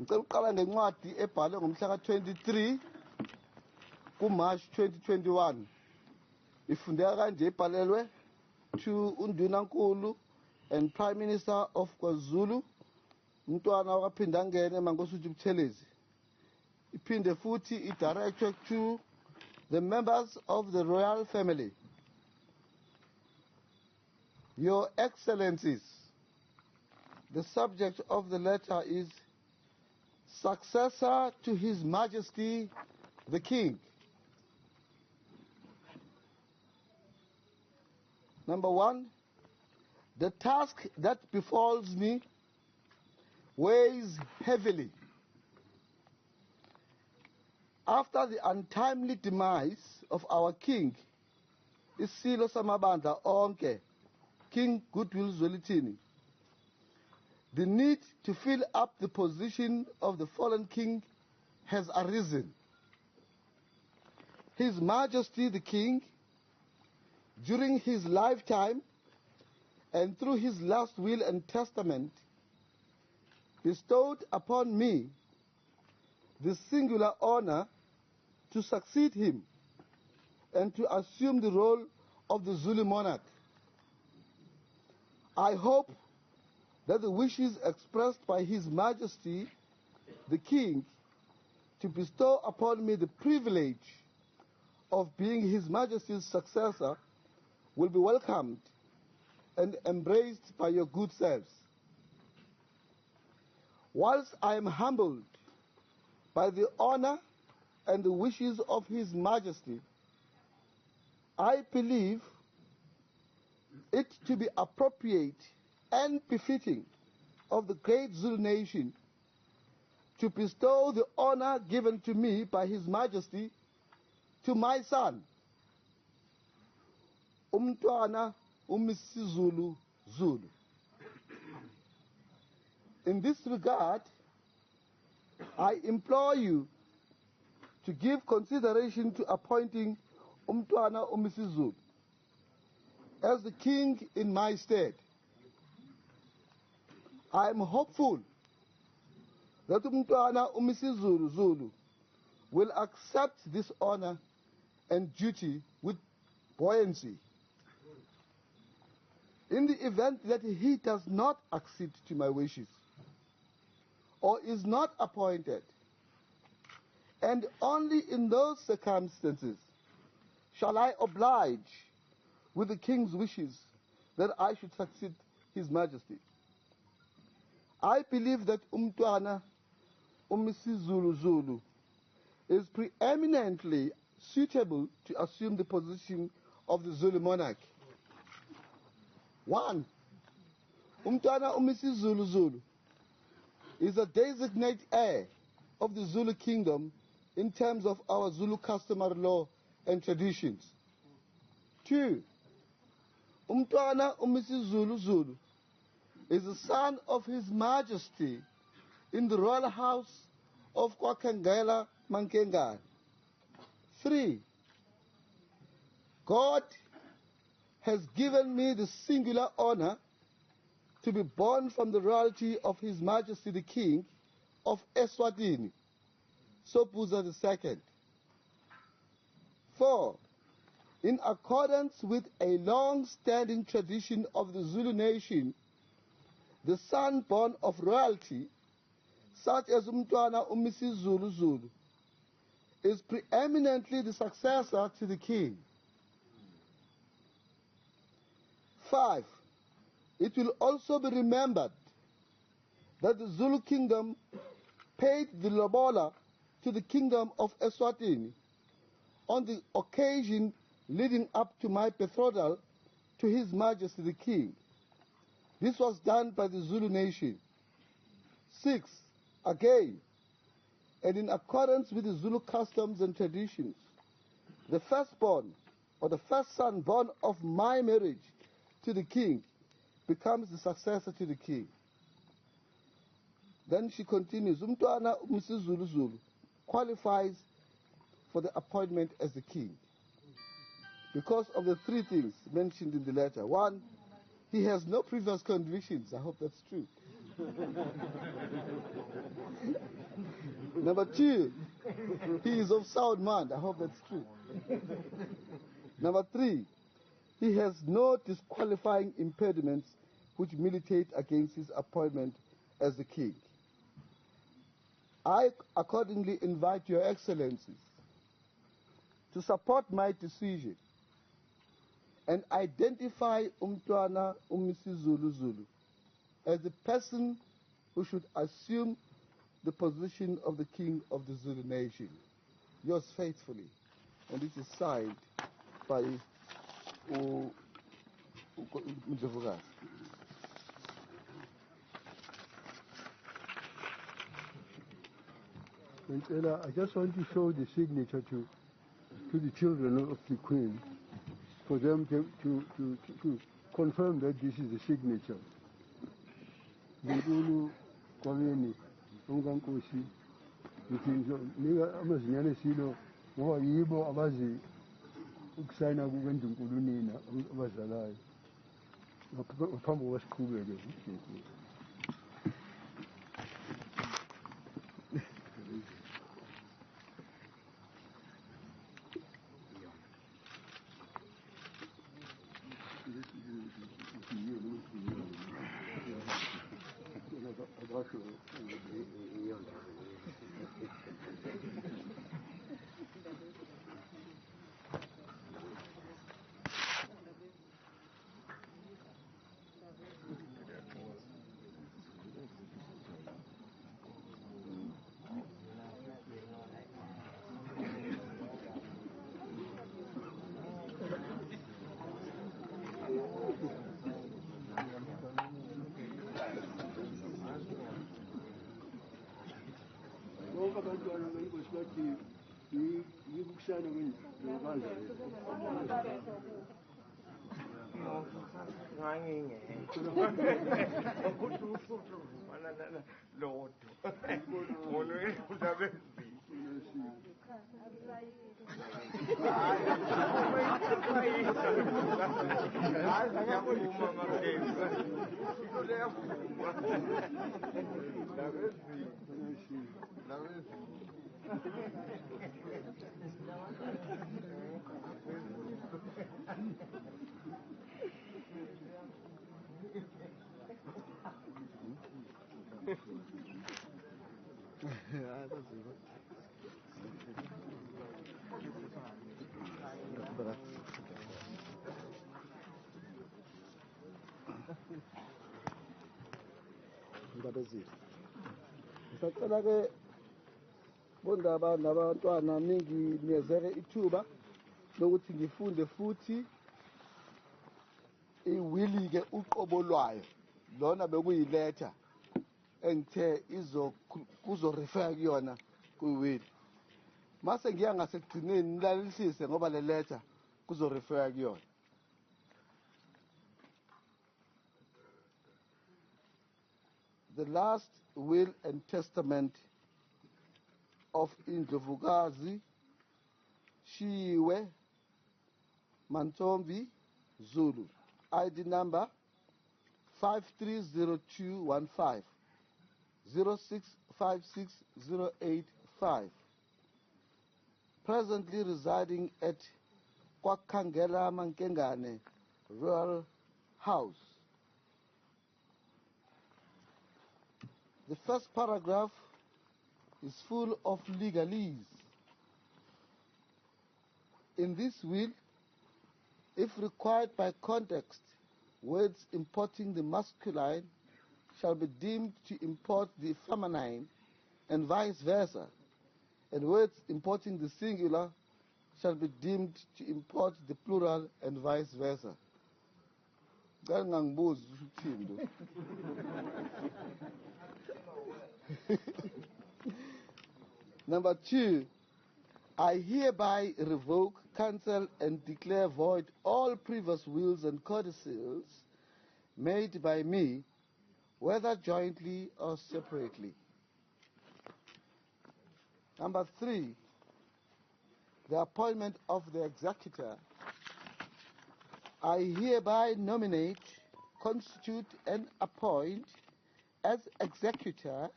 Ngicela uqala ngencwadi ebhalwe ngomhla ka-23 kuMarch 2021. Ifundeka kanje ibhalelwe to Undunankulu and Prime Minister of KwaZulu, umntwana wakaphinda ngene Mangosuthu Buthelezi. Iphinde futhi i-directed to the members of the royal family. Your Excellencies, the subject of the letter is successor to His Majesty the King. Number one, the task that befalls me weighs heavily. After the untimely demise of our King, Isilo Samabandla Onke, King Goodwill Zwelithini, the need to fill up the position of the fallen king has arisen. His Majesty the King, during his lifetime and through his last will and testament, bestowed upon me the singular honor to succeed him and to assume the role of the Zulu Monarch. I hope that the wishes expressed by His Majesty the King to bestow upon me the privilege of being His Majesty's successor will be welcomed and embraced by your good selves. Whilst I am humbled by the honor and the wishes of His Majesty, I believe it to be appropriate and befitting of the great Zulu nation to bestow the honor given to me by His Majesty to my son, Umntwana uMisizulu Zulu. In this regard, I implore you to give consideration to appointing Umntwana uMisizulu as the king in my stead. I am hopeful that Umntwana uMisizulu Zulu will accept this honor and duty with buoyancy. In the event that he does not accede to my wishes or is not appointed, and only in those circumstances shall I oblige with the king's wishes that I should succeed His Majesty. I believe that Umntwana uMisizulu Zulu is preeminently suitable to assume the position of the Zulu Monarch. 1. Umntwana uMisizulu Zulu is a designated heir of the Zulu kingdom in terms of our Zulu customary law and traditions. 2. Umntwana uMisizulu Zulu is the son of His Majesty in the royal house of KwaKhangela Mankengane. 3. God has given me the singular honor to be born from the royalty of His Majesty the King of Eswatini, Sobhuza II. 4. In accordance with a long-standing tradition of the Zulu nation, the son born of royalty, such as Umntwana uMisizulu Zulu, is preeminently the successor to the king. 5. It will also be remembered that the Zulu kingdom paid the lobola to the kingdom of Eswatini on the occasion leading up to my betrothal to His Majesty the King. This was done by the Zulu nation. 6. Again, and in accordance with the Zulu customs and traditions, the firstborn or the first son born of my marriage to the king becomes the successor to the king. Then she continues, Umntwana uMisizulu Zulu qualifies for the appointment as the king because of the 3 things mentioned in the letter. 1, he has no previous convictions. I hope that's true. Number 2, he is of sound mind. I hope that's true. Number 3, he has no disqualifying impediments which militate against his appointment as the king. I accordingly invite your excellencies to support my decision and identify Umntwana Zulu Zulu as the person who should assume the position of the king of the Zulu nation. Yours faithfully. And this is signed by Mantfombi. I just want to show the signature to the children of the Queen, for them to confirm that this is the signature. Ngikulu kwabeni onkankosi ngithi nika amazinyane silo ngoba yibo abazi ukusayina kukwenza inkulu nina abazalayo ngaphambi kwasiqhubeke. Ngicela-ke bondaba nabantwana ninginikeze ithuba lokuthi ngifunde futhi iwili-ke uqobo lwayo lona bekuyiletha engithe kuzorefer kuyona kuyiwili. Mase ngiya ngasekugcineni nilalelisise ngoba le letter kuzorefer kuyona. The last will and testament of Indlovukazi Shiyiwe Mantfombi Zulu, ID number 530215 0656085, presently residing at Kwakhangela Mankengane Royal House. The first paragraph is full of legalese. In this will, if required by context, words importing the masculine shall be deemed to import the feminine and vice versa, and words importing the singular shall be deemed to import the plural and vice versa. Number 2, I hereby revoke, cancel, and declare void all previous wills and codicils made by me, whether jointly or separately. Number 3, the appointment of the executor. I hereby nominate, constitute, and appoint as executor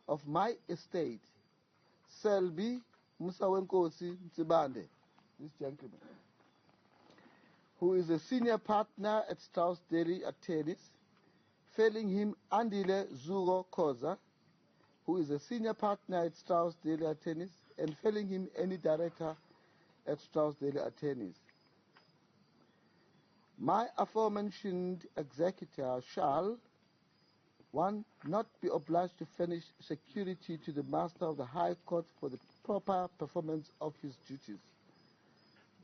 of my estate Selby Musawenkosi Ntsibande, this gentleman, who is a senior partner at Strauss Dairy Attorneys, failing him Andile Zugo Koza, who is a senior partner at Strauss Dairy Attorneys, and failing him any director at Strauss Dairy Attorneys. My aforementioned executor shall, 1. Not be obliged to furnish security to the Master of the High Court for the proper performance of his duties.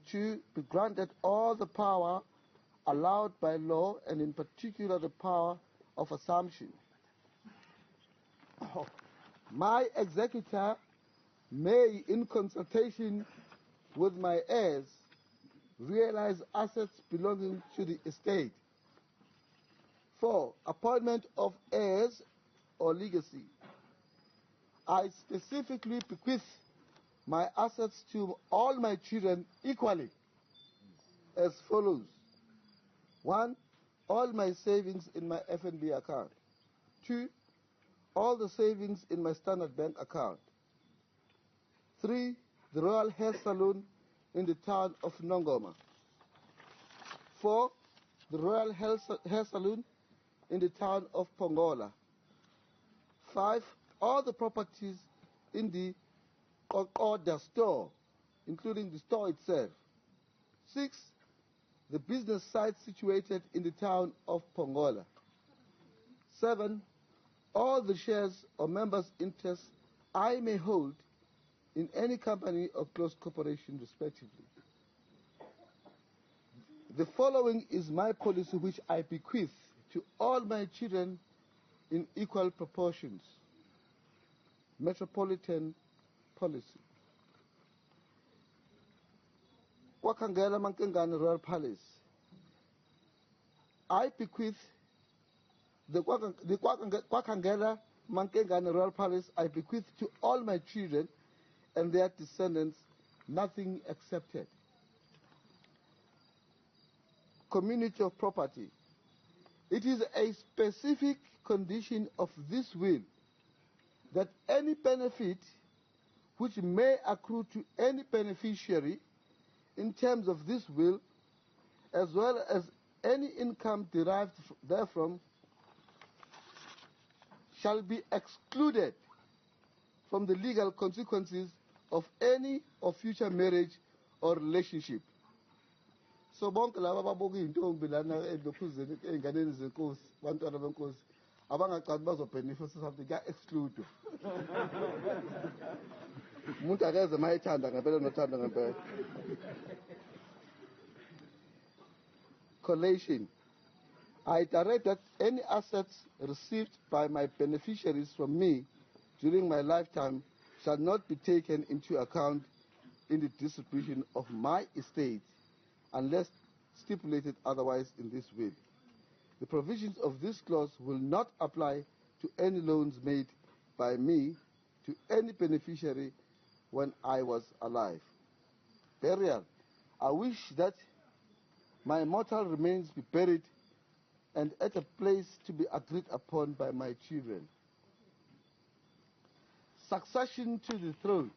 2. Be granted all the power allowed by law, and in particular the power of assumption. My executor may, in consultation with my heirs, realize assets belonging to the estate. 4. Appointment of heirs or legacy. I specifically bequeath my assets to all my children equally as follows. 1. All my savings in my FNB account. 2. All the savings in my Standard Bank account. 3. The Royal Hair Salon in the town of Nongoma. 4. The Royal Hair Salon in the town of Pongola. 5. All the properties in the order store, including the store itself. 6. The business site situated in the town of Pongola. 7. All the shares or members' interests I may hold in any company or close corporation respectively. The following is my policy which I bequeath to all my children in equal proportions. Metropolitan policy. Kwakangela Mankengane Royal Palace. I bequeath the Kwakangela Mankengane Royal Palace. I bequeath to all my children and their descendants, nothing excepted. Community of property. It is a specific condition of this will that any benefit which may accrue to any beneficiary in terms of this will, as well as any income derived therefrom, shall be excluded from the legal consequences of any or future marriage or relationship. So bonke laba babuka intombi lana elokhuzeni enganeni zenkosi bantwana benkosi abangaqali bazobenefisa something ka exclude. Umuntu akeze mayithanda ngempela nothanda ngempela. Collation. I direct that any assets received by my beneficiaries from me during my lifetime shall not be taken into account in the distribution of my estate unless stipulated otherwise in this will. The provisions of this clause will not apply to any loans made by me to any beneficiary when I was alive. Burial. I wish that my mortal remains be buried and at a place to be agreed upon by my children. Succession to the throne.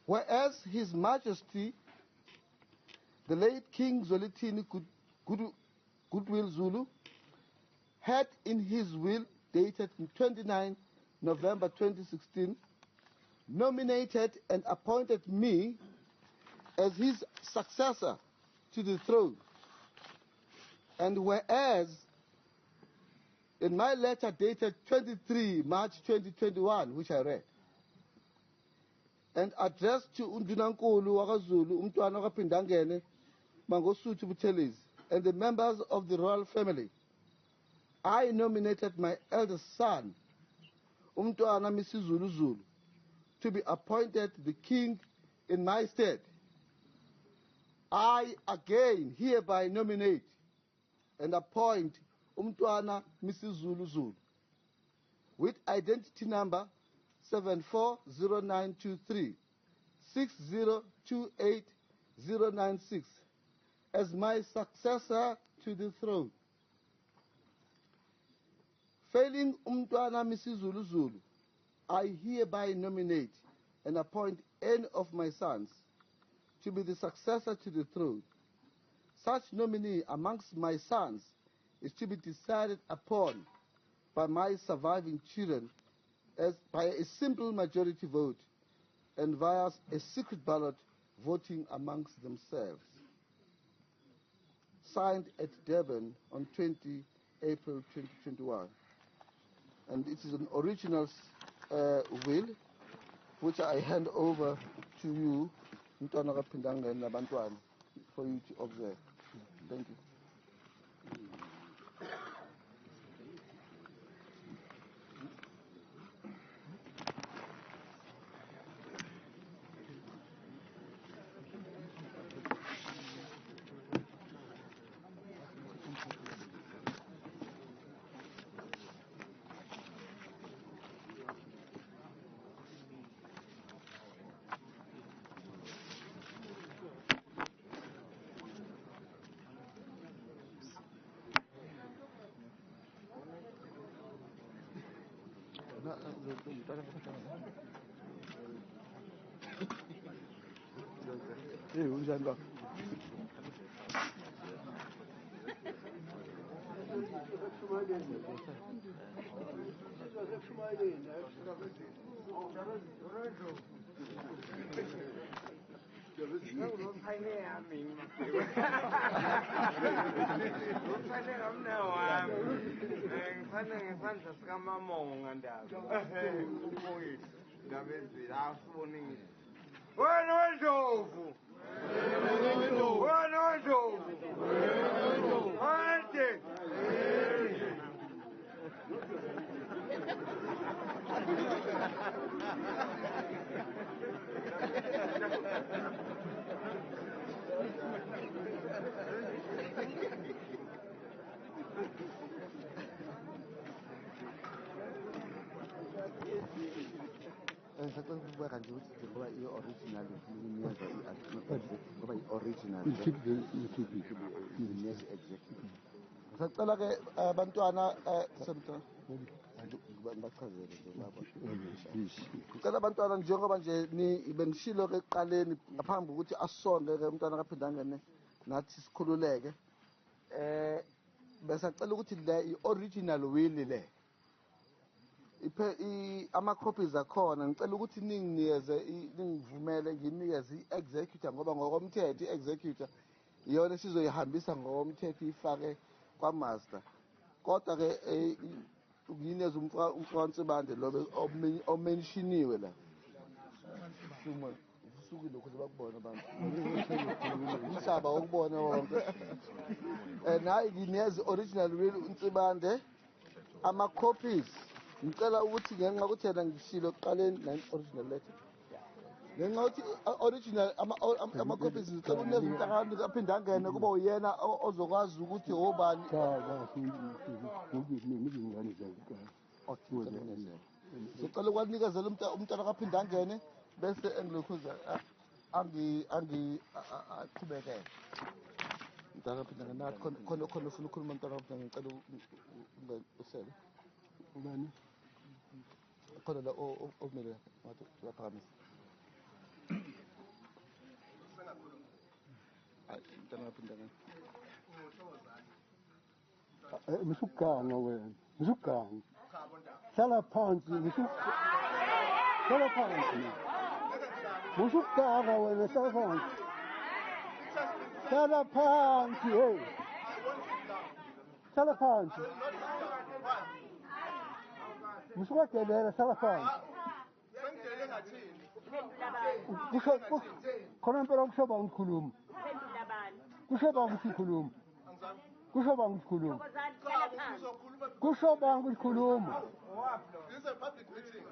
Whereas His Majesty, the late King Zwelithini Goodwill Zulu, had in his will dated 29 November 2016, nominated and appointed me as his successor to the throne. And whereas in my letter dated 23 March 2021, which I read, and addressed to Undunankulu Wakazulu, Umtwana Kapindangene, Mangosuthu Buthelezi, and the members of the royal family, I nominated my eldest son, Umtwana Misizulu Zulu, to be appointed the king in my stead. I again hereby nominate and appoint Umtwana Misizulu Zulu with identity number 740923 6028096 as my successor to the throne. Failing Umtwana Misizulu Zulu, I hereby nominate and appoint any of my sons to be the successor to the throne. Such nominee amongst my sons is to be decided upon by my surviving children as by a simple majority vote and via a secret ballot voting amongst themselves. Signed at Durban on 20 April 2021. And it is an original will which I hand over to you, for you to observe. Thank you. Ngicela abantwana njengoba nje benishilo ke ekuqaleni ngaphambi ukuthi asonde ke umntwana kaphindangene nathi sikhululeke besacela ukuthi le i-original will le ama copies akhona ngicela ukuthi ningivumele nginikeze i-executor ngoba ngokomthetho i-executor iyona sizoyihambisa ngokomthetho ifake kwamaster kodwa ke ukuneza umfransibande lo omenshiniwe la suma usukile ukuze bakubone abantu umhlaba ukubona wonke nayi ngineza original will unsibande ama copies ngicela ukuthi ngenxa ukuthi yena ngishilo ekuqaleni nine original letter ngenxa ukuthi original ama copies ngicela uneza umntakazi aphinde angene kuba uyena ozokwazi ukuthi obani ngicela ukwanikezela umntwana kaphinde angene bese engilokhuza aqhubekele umntwana kaphinde angene khona ufuna ukukhuluma umntwana kaphinde ngicela usele ubani khona la okumele wathi uyaphakamisa umntwana kaphinde angene Musukanga wena musukanga hlala phansi hlala phansi musukanga wena hlala phansi hey hlala phansi musukadelela hlala phansi khona impela kushoba ngikhuluma kushoba ngikhuluma kusho banga ukukhuluma kusho banga ukukhuluma This is a public meeting.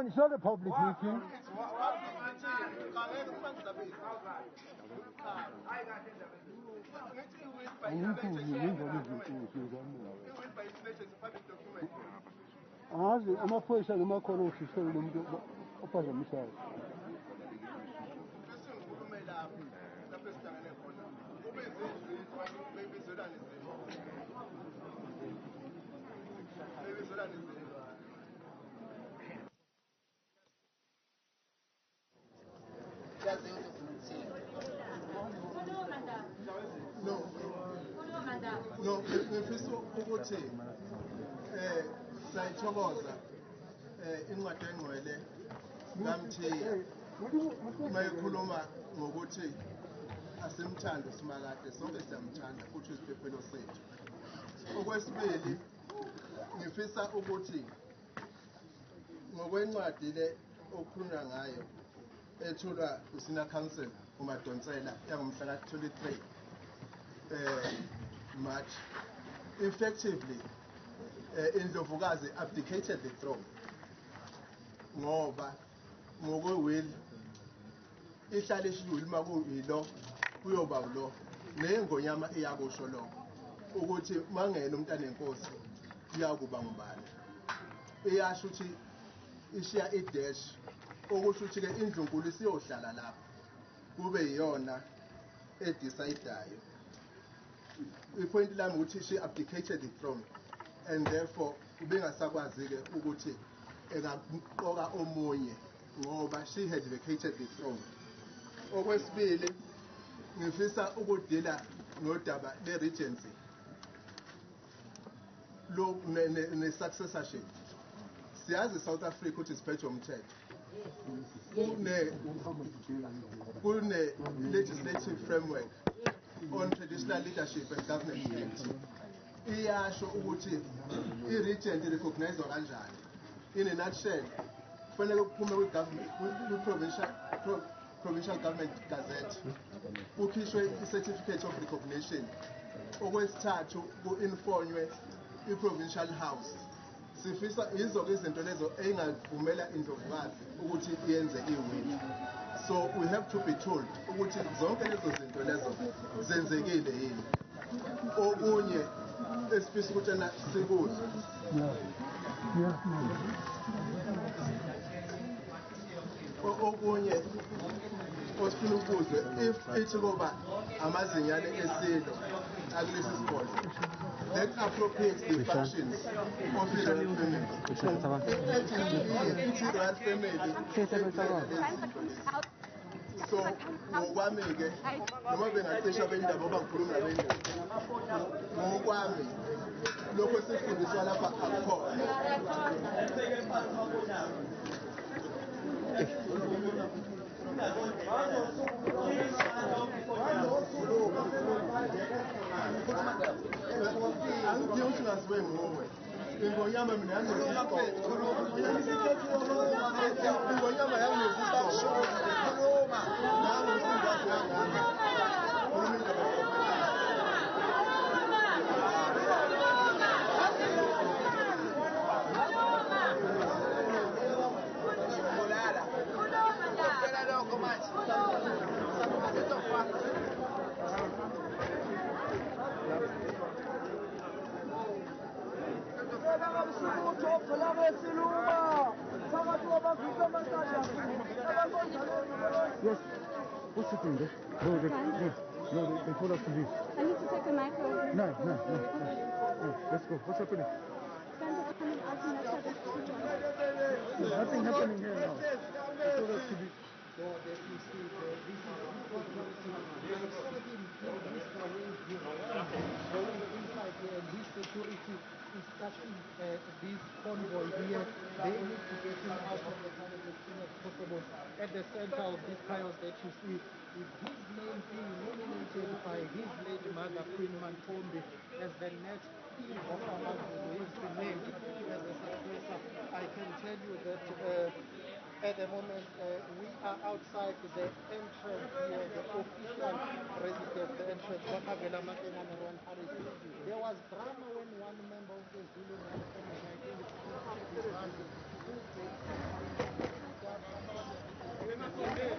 It's not a public meeting. Amaphoyisa namakhona usisele lo muntu ophazamisayo. ukuthi sayithokoza incwadi engcwele kaMthiya mayikhuluma ngokuthi asimthande uSimakade, sonke siyamthanda futhi isiphephelo sethu. Okwesibili ngifisa ukuthi ngokwencwadi le okhulunywa ngayo ethulwa uSenior Council uMadonsela yangomhla ka-23 March, effectively Indlovukazi abdicated the throne ngoba ngokwe-will ihlala ishilo uma kuyilo kuyoba lo nengonyama iyakusho lokho ukuthi mangena umntana enkosi iyakuba ngubani, iyasho ukuthi ishiya idash okusho ukuthi ke indlunkulu isiyohlala lapha kube yiyona edecidayo. Ipoint lami ukuthi she abdicated the throne and therefore ubengasakwazi ke ukuthi engaqoka omunye ngoba she had vacated the throne. Okwesibili ngifisa ukudila nodaba le-regency lo ne-successorship. Siyazi South Africa ukuthi siphethe umthetho, kune-legislative framework on traditional leadership and government act. Iyasho ukuthi i-regent recognizwa kanjani. In a nutshell, kufanele kuphume provincial government gazette kukhishwe i-certificate of recognition. Okwesithathu ku-informwe i-provincial house. Sifisa izo izinto lezo engavumela Indlovukazi ukuthi iyenze iwili. So we have to be told ukuthi zonke lezo zinto lezo zenzekile yini. Okunye esifisa ukuthi na sikuzwe okunye osifuna ukuzwe if ithi kuba amazinyane esilo akulesi sigodlo that appropriates the functions of the royal family. It's royal family. So ngokwami-ke noma bengacisha bendaba obakhuluma nabendaba ngokwami lokho esifundiswa lapha akukhona. Angidingi ukuthi ngasibe nguwe ingonyama mina ingonyama yami Yes. What's the thing there? No, they told us to leave. I need to take the mic over. No. Let's go. What's happening? There's nothing happening here now. They told us to leave. So that you see inside here, and his security is touching this convoy here. They need to get him out of the tunnel as soon as possible. At the center of this chaos that you see is his name being nominated by his late mother, Queen Mantfombi, as the next king of Amazulu. He's been named as the successor. I can tell you that at the moment, we are outside the entrance here, the official residence, the entrance. There was drama when one member of the Zulu Okay.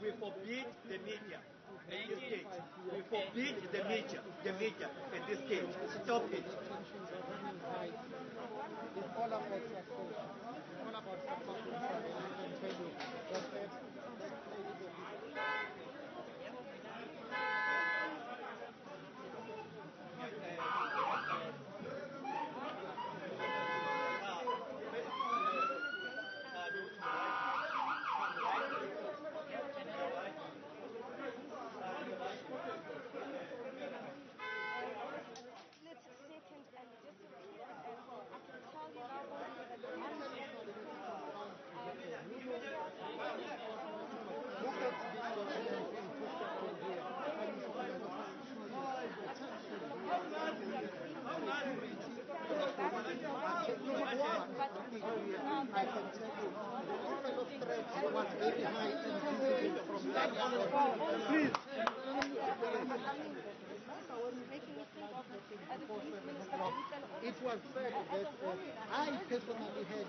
we forbid the media at this stage. We forbid the media at this stage. Stop it. It's all about success. It's all about success. I can tell you that it was said that I personally had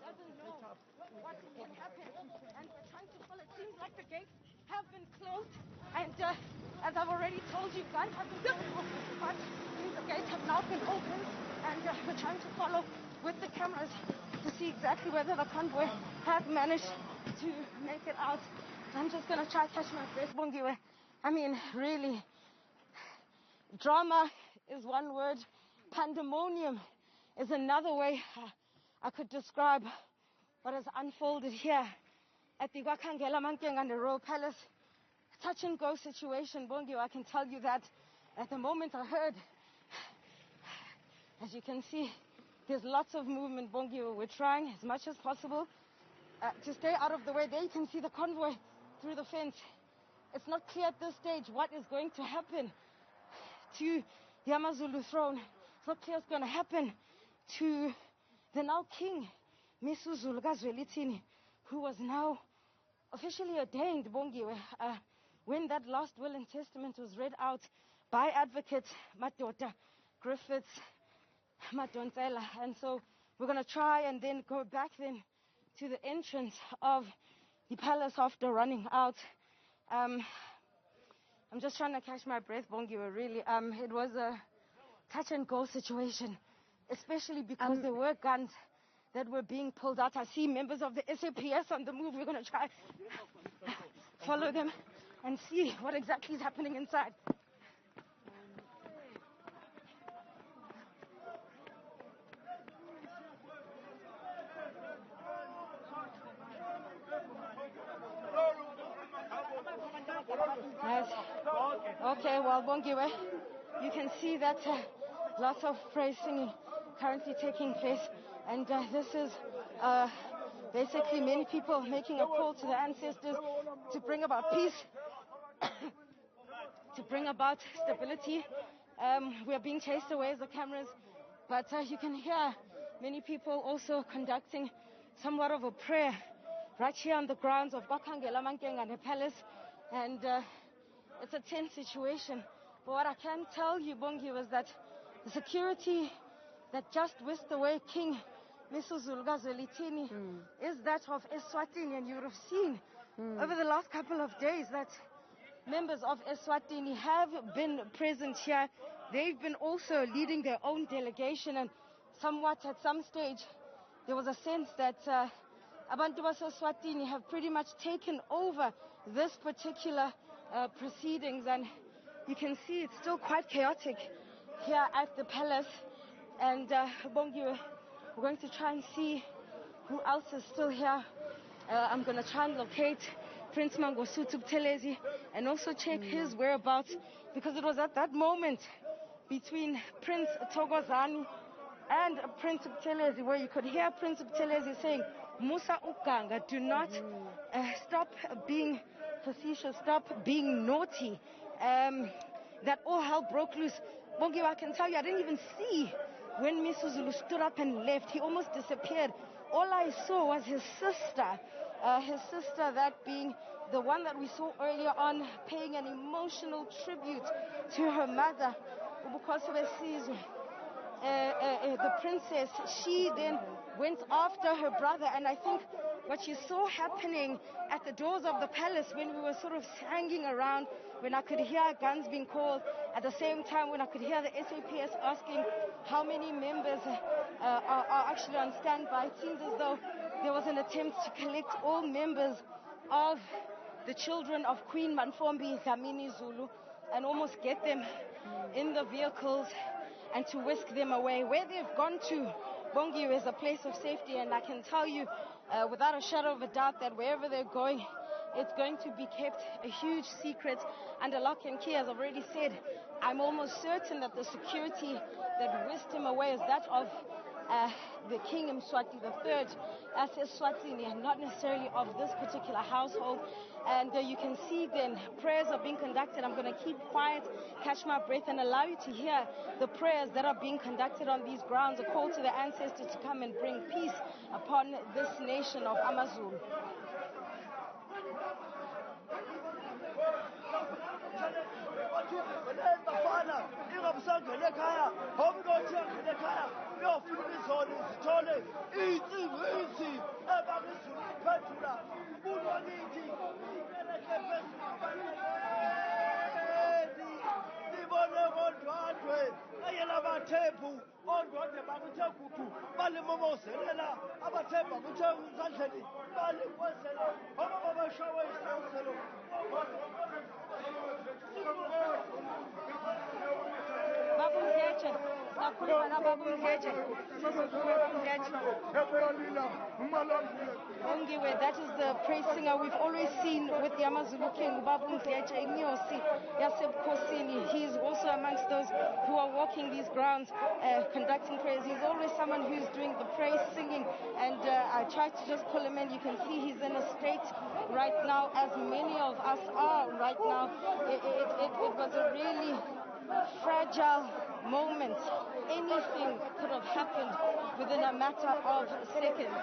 doesn't know what can happen, and we're trying to follow. It seems like the gates have been closed, and as I've already told you, guns have been closed, but the gates have now been opened, and we're trying to follow with the cameras to see exactly whether the convoy has managed to make it out. I'm just going to try to catch my breath, Bongiwe. I mean, really, drama is one word, pandemonium is another way I could describe what has unfolded here at the Wakangela Mankeng and the Royal Palace. Touch and go situation, Bongiwe. I can tell you that at the moment I heard, as you can see, there's lots of movement, Bongiwe. We're trying as much as possible to stay out of the way. There you can see the convoy through the fence. It's not clear at this stage what is going to happen to the AmaZulu throne. It's not clear what's going to happen to the now king, Zulu Monarch, who was now officially ordained, Bongiwe, when that last will and testament was read out by advocates Madota, Griffiths, Madontela. And so we're going to try and then go back then to the entrance of the palace after running out. I'm just trying to catch my breath, Bongiwe, really. It was a touch and go situation, especially because there were guns that were being pulled out. I see members of the SAPS on the move. We're going to try follow them and see what exactly is happening inside. Yes. Okay, well, Bongiwe, you can see that lots of praise singing currently taking place, and this is basically many people making a call to the ancestors to bring about peace, to bring about stability. We are being chased away as the cameras, but you can hear many people also conducting somewhat of a prayer right here on the grounds of Bakangela Mankeng and the palace, and it's a tense situation. But what I can tell you, Bongi, was that the security that just whisked away King Zulu Monarch is that of Eswatini, and you would have seen over the last couple of days that members of Eswatini have been present here. They've been also leading their own delegation, and somewhat at some stage there was a sense that Abantu Eswatini have pretty much taken over this particular proceedings, and you can see it's still quite chaotic here at the palace. And Bongiwe, we're going to try and see who else is still here. I'm going to try and locate Prince Mangosuthu Buthelezi and also check his whereabouts, because it was at that moment between Prince Thokozani and Prince Buthelezi where you could hear Prince Buthelezi saying, Musa Uganga, do not stop being facetious, stop being naughty. That all hell broke loose. Bongiwe, I can tell you, I didn't even see when Miso Zulu stood up and left. He almost disappeared. All I saw was his sister that being the one that we saw earlier on, paying an emotional tribute to her mother, the princess. She then went after her brother, and I think what you saw happening at the doors of the palace when we were sort of hanging around, when I could hear guns being called, at the same time when I could hear the SAPS asking how many members are actually on standby, it seems as though there was an attempt to collect all members of the children of Queen Mantfombi Dlamini Zulu and almost get them in the vehicles and to whisk them away. Where they've gone to, Bongiwe, is a place of safety, and I can tell you without a shadow of a doubt that wherever they're going, it's going to be kept a huge secret under lock and key. As I've already said, I'm almost certain that the security that whisked him away is that of the King Mswati III, as Eswatini, and not necessarily of this particular household. And you can see then prayers are being conducted. I'm going to keep quiet, catch my breath, and allow you to hear the prayers that are being conducted on these grounds, a call to the ancestors to come and bring peace upon this nation of Amazulu. Bongiwe, that is the praise singer we've always seen with the Amazulu King, He's also amongst those who are walking these grounds, conducting prayers. He's always someone who's doing the praise singing, and I tried to just pull him in. You can see he's in a state right now, as many of us are right now. It was a really fragile moment. Anything could have happened within a matter of seconds.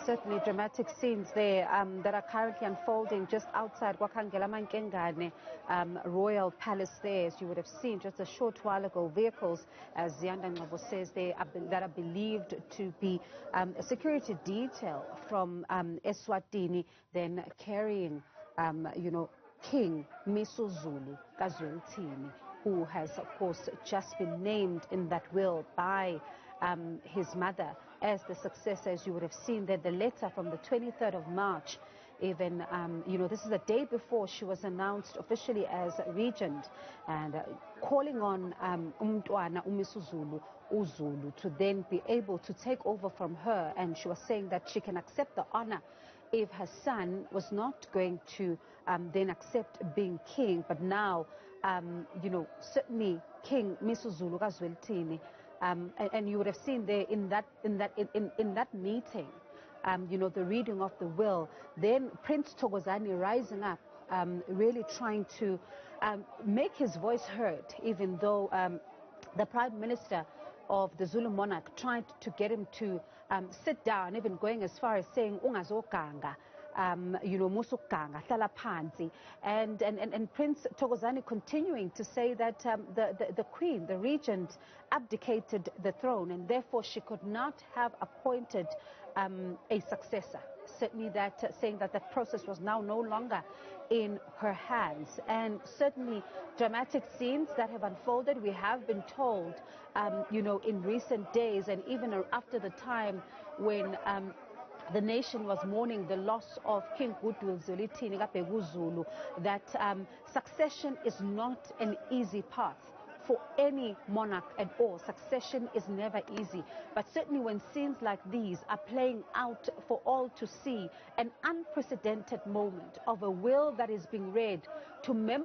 Certainly dramatic scenes there that are currently unfolding just outside Wakangela Mankengane Royal Palace there. As you would have seen just a short while ago, vehicles, as Ziyanda Ngcobo says, that are believed to be a security detail from Eswatini, then carrying, King Miso Zulu Kazwelithini, who has, of course, just been named in that will by his mother as the successor. As you would have seen that the letter from the 23rd of March, even, this is the day before she was announced officially as regent, and calling on Umntwana uMiso Zulu, uZulu, to then be able to take over from her. And she was saying that she can accept the honor if her son was not going to then accept being king, but now, certainly King Miso Zulu Kazwelithini. And you would have seen there in that meeting, the reading of the will, then Prince Thokozani rising up, really trying to make his voice heard, even though the Prime Minister of the Zulu Monarch tried to get him to sit down, even going as far as saying ungazoganga. Musukanga, hlala phansi, and Prince Thokozani continuing to say that the Queen, the regent, abdicated the throne, and therefore she could not have appointed a successor, certainly that saying that the process was now no longer in her hands. And certainly dramatic scenes that have unfolded. We have been told, you know, in recent days and even after the time when the nation was mourning the loss of King Goodwill Zulu, that succession is not an easy path for any monarch at all. Succession is never easy. But certainly when scenes like these are playing out for all to see, an unprecedented moment of a will that is being read to members